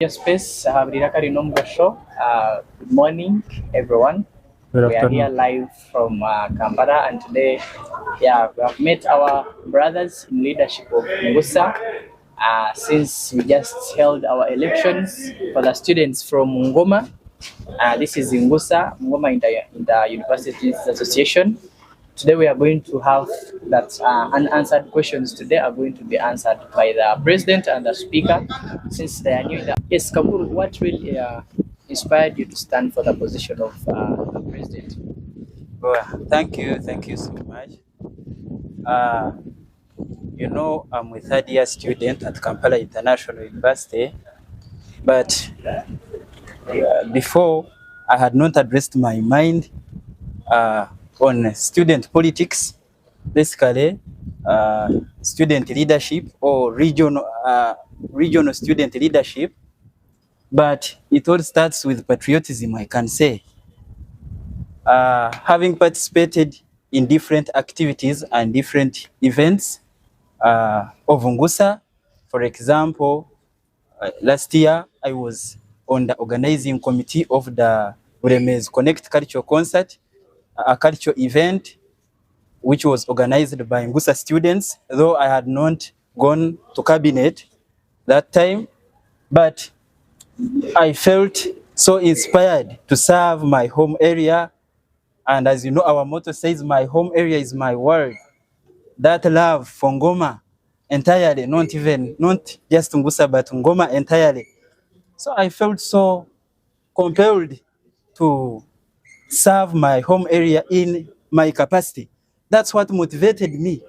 Your space, good morning, everyone. Good We are here afternoon. live from Kampala, and today, we have met our brothers in leadership of NGUSA. Since we just held our elections for the students from Ngoma. This is NGUSA, Ngoma Inter Universities Association. Today we are going to have that unanswered questions today are going to be answered by the president and the speaker since they are new. Yes, Kaburu, what really inspired you to stand for the position of the president? Well, thank you so much. Uh, I'm a third year student at Kampala International University, but before I had not addressed my mind uh, on student politics, basically student leadership or regional student leadership. But it all starts with patriotism, I can say. Having participated in different activities and different events of NGUSA. For example, last year I was on the organizing committee of the Buremez Connect Cultural Concert, a cultural event which was organized by NGUSA students, though I had not gone to cabinet that time, but I felt so inspired to serve my home area. And as you know, our motto says, my home area is my world. That love for Ngoma entirely, not just NGUSA, but Ngoma entirely. So I felt so compelled to serve my home area in my capacity. That's what motivated me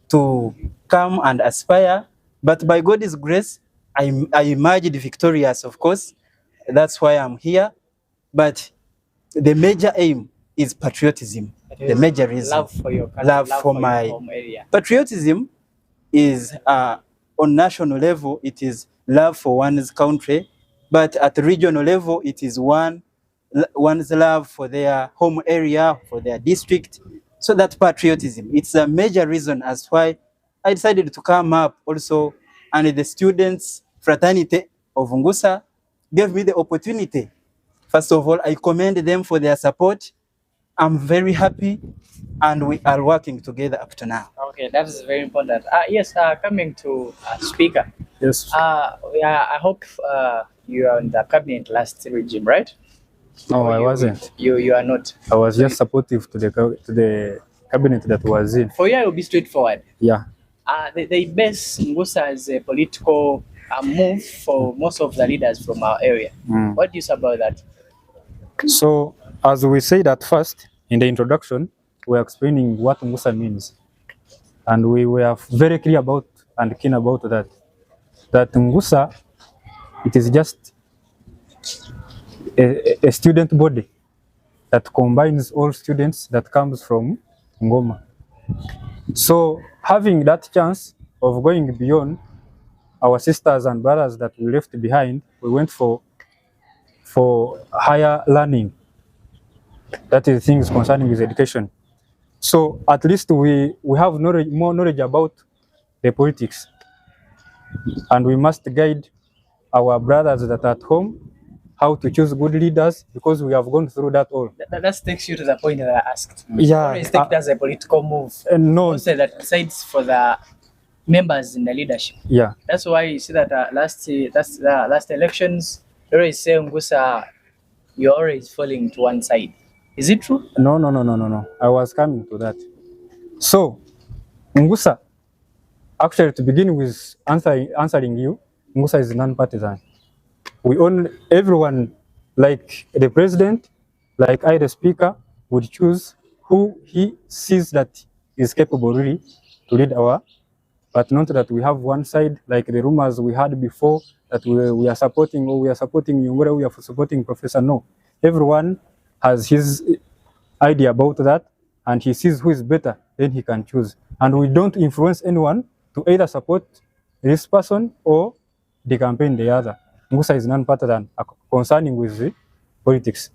to come and aspire. But by God's grace, I emerged victorious, of course. That's why I'm here. But the major aim is patriotism. The major reason. Love for your country, love for my your home area. Patriotism is on national level, it is love for one's country, but at the regional level, it is one's love for their home area, for their district. So that patriotism, it's a major reason as why I decided to come up also, and the students fraternity of NGUSA gave me the opportunity. First of all, I commend them for their support. I'm very happy, and we are working together up to now. Okay, that is very important. Yes, coming to speaker. Yes. I hope you are in the cabinet last regime, right? No, I wasn't. You are not. I was just supportive to the cabinet that was in. For you, I will be straightforward. Yeah. They base NGUSA as a political move for most of the leaders from our area. What do you say about that? So, as we said at first in the introduction, we are explaining what NGUSA means, and we were very clear about and keen about that. That NGUSA, it is just a student body that combines all students that comes from Ngoma. So having that chance of going beyond our sisters and brothers that we left behind, we went for higher learning. That is things concerning with education. So at least we have more knowledge about the politics, and we must guide our brothers that are at home how to choose good leaders, because we have gone through that all. That takes you to the point that I asked. Yeah. Always take it as a political move. No. Also that decides for the members in the leadership. Yeah. That's why you see that last elections, they always say NGUSA, you're always falling to one side. Is it true? No. I was coming to that. So, NGUSA, actually, to begin with answering you, NGUSA is non-partisan. We own everyone, like the president, like I, the speaker, would choose who he sees that is capable really to lead our, but not that we have one side, like the rumors we had before that we are supporting Yungura, we are supporting Professor. No, everyone has his idea about that, and he sees who is better, then he can choose. And we don't influence anyone to either support this person or the campaign the other. NGUSA is non-partisan concerning with the politics.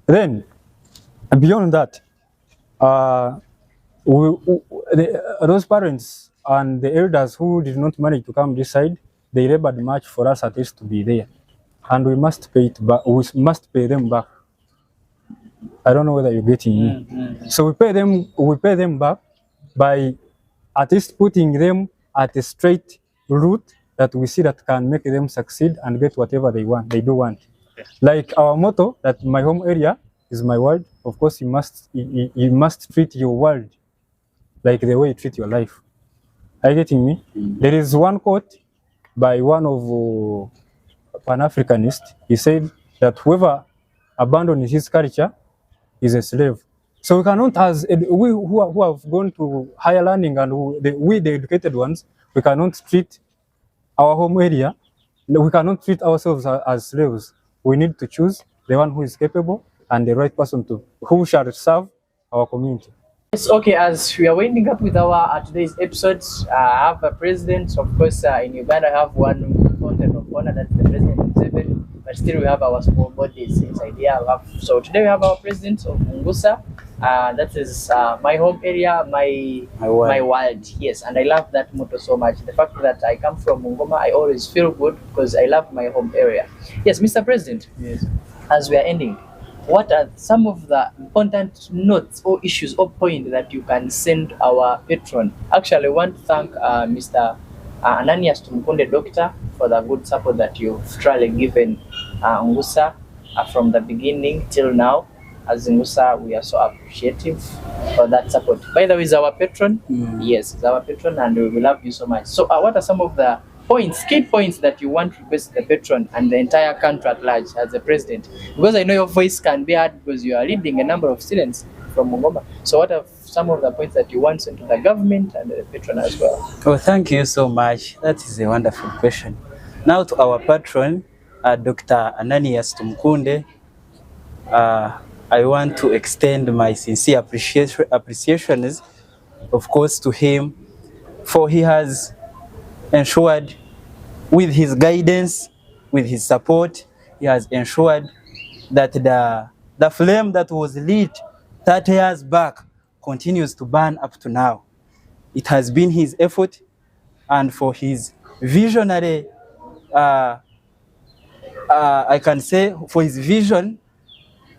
Then, beyond that, those parents and the elders who did not manage to come this side, they labored much for us at least to be there. and we must pay it back. We must pay them back. I don't know whether you're getting me. So we pay them back by at least putting them at a straight route that we see that can make them succeed and get whatever they want. They do want. Like our motto that my home area is my world. Of course, you must treat your world like the way you treat your life. Are you getting me? There is one quote by one of Pan-Africanist. He said that whoever abandons his culture is a slave. So we cannot, as we who have gone to higher learning and we the educated ones, we cannot treat our home area. We cannot treat ourselves as slaves. We need to choose the one who is capable and the right person who shall serve our community. Yes, okay, as we are winding up with our today's episodes, I have a president. Of course, in Uganda, I have one fountain of honor, that's the president of Seven, but still we have our small bodies inside here. So today we have our president of NGUSA. That is my home area, my world. Yes, and I love that motto so much. The fact that I come from Mungoma, I always feel good because I love my home area. Yes, Mr. President. Yes. As we are ending, what are some of the important notes or issues or points that you can send our patron? Actually, I want to thank Mr. Ananias Tumukunde, Doctor, for the good support that you've truly given NGUSA from the beginning till now. As NGUSA, we are so appreciative for that support. By the way, is our patron? Yes, is our patron, and we love you so much. So, what are some of the key points that you want to request the patron and the entire country at large as a president? Because I know your voice can be heard because you are leading a number of students from Mungoma. So what are some of the points that you want sent to the government and the patron as well? Oh, thank you so much. That is a wonderful question. Now to our patron, Dr. Ananias Tumukunde, I want to extend my sincere appreciations, of course, to him, for he has ensured, with his guidance, with his support, he has ensured that the flame that was lit 30 years back continues to burn up to now. It has been his effort, and for his visionary, I can say, for his vision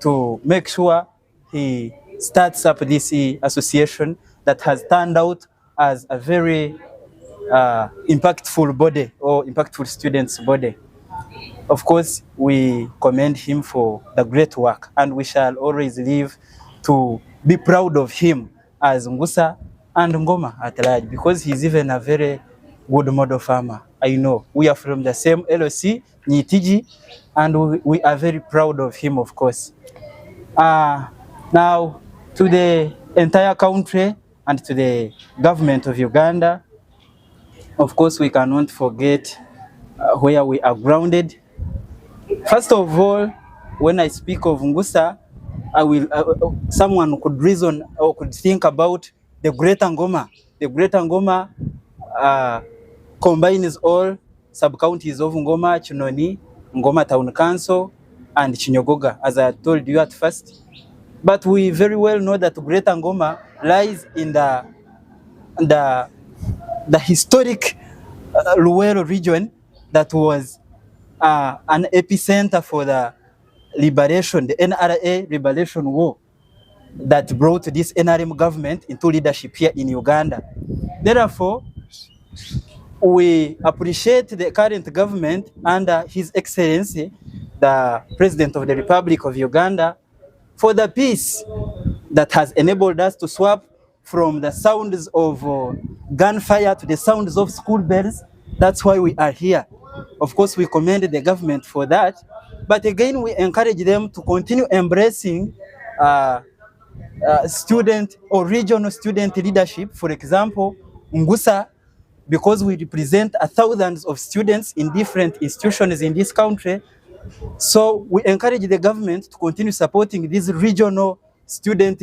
to make sure he starts up this association that has turned out as a very impactful body or impactful students body. Of course, we commend him for the great work, and we shall always live to be proud of him as NGUSA and Ngoma at large, because he's even a very good model farmer. I know we are from the same LOC, Nyitigi, and we are very proud of him, of course. Now, to the entire country and to the government of Uganda, of course, we cannot forget where we are grounded. First of all, when I speak of NGUSA, someone could reason or could think about the Greater Ngoma. The Greater Ngoma combines all sub-counties of Ngoma, Chinoni, Ngoma Town Council, and Chinyogoga, as I told you at first. But we very well know that Greater Ngoma lies in the historic Luwero region that was an epicenter for the liberation, the NRA liberation war that brought this NRM government into leadership here in Uganda. Therefore, we appreciate the current government under His Excellency, the President of the Republic of Uganda, for the peace that has enabled us to swap from the sounds of gunfire to the sounds of school bells. That's why we are here. Of course, we commend the government for that. But again, we encourage them to continue embracing student or regional student leadership. For example, NGUSA, because we represent thousands of students in different institutions in this country. So we encourage the government to continue supporting these regional student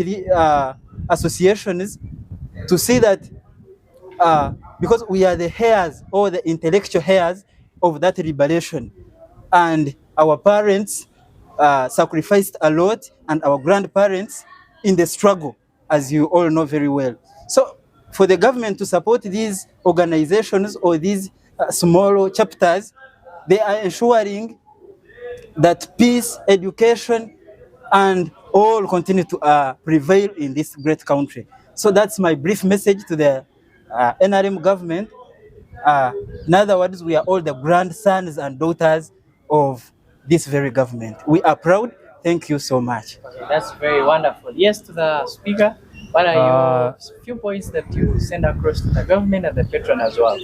associations to see that because we are the heirs or the intellectual heirs of that liberation, and our parents sacrificed a lot, and our grandparents in the struggle, as you all know very well. So for the government to support these organizations or these small chapters, they are ensuring that peace, education, and all continue to prevail in this great country. So that's my brief message to the NRM government. In other words, we are all the grandsons and daughters of this very government. We are proud. Thank you so much. Okay, that's very wonderful. Yes, to the speaker, what are your few points that you send across to the government and the patron as well?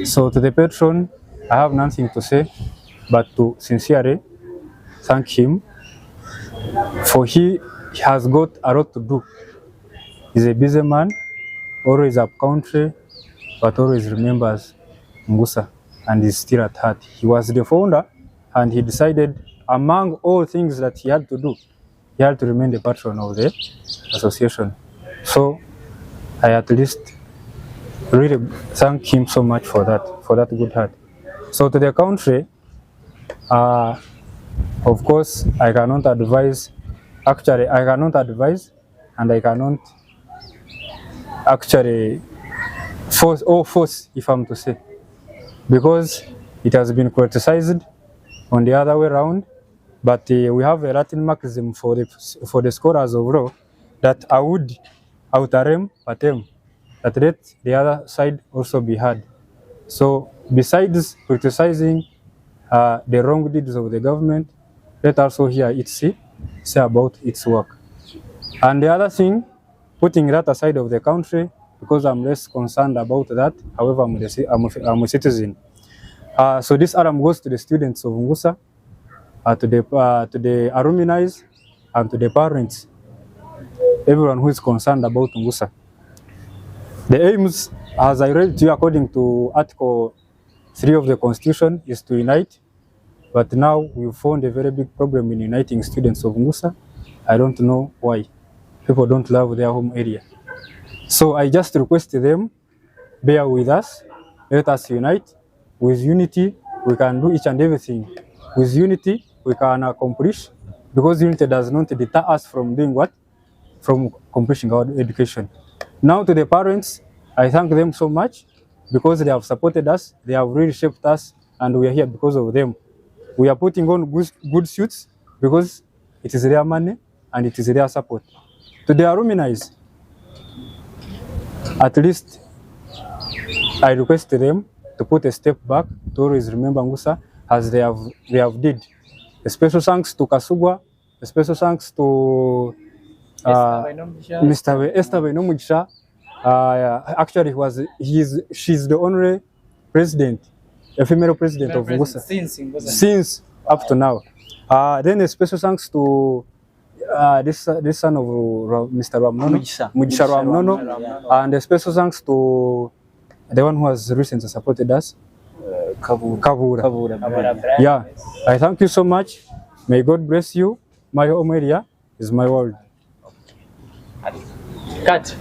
So to the patron, I have nothing to say, but to sincerely thank him, for he has got a lot to do. He's a busy man, always up country, but always remembers NGUSA and is still at heart. He was the founder, and he decided, among all things that he had to do, he had to remain the patron of the association. So I at least really thank him so much for that good heart. So to the country, of course, I cannot advise. Actually, I cannot advise, and I cannot actually force, if I'm to say, because it has been criticized on the other way around. But we have a Latin maxim for the scholars of law that aud autarem patem, that let the other side also be heard. So besides criticizing the wrong deeds of the government, let also hear it say about its work. And the other thing, putting that aside of the country, because I'm less concerned about that, however, I'm a citizen. So this alarm goes to the students of NGUSA, to the alumni, and to the parents, everyone who is concerned about NGUSA. The aims, as I read to you according to Article 3 of the Constitution, is to unite. But now we've found a very big problem in uniting students of NGUSA. I don't know why. People don't love their home area. So I just request them, bear with us, let us unite. With unity, we can do each and everything. With unity, we can accomplish, because unity does not deter us from doing what? From accomplishing our education. Now to the parents, I thank them so much, because they have supported us, they have really shaped us, and we are here because of them. We are putting on good suits because it is their money and it is their support. To the alumni, at least I request them to put a step back, to always remember NGUSA as they have did. A special thanks to Kasugwa, a special thanks to Mr. Esther Benomugisha. Actually, she's the only president, a female president of NGUSA since up to now. Then a special thanks to this son of Mr. Mugisha Ramnono, and a special thanks to the one who has recently supported us, Kavura. Yeah, I thank you so much. May God bless you. My home area is my world. Cut.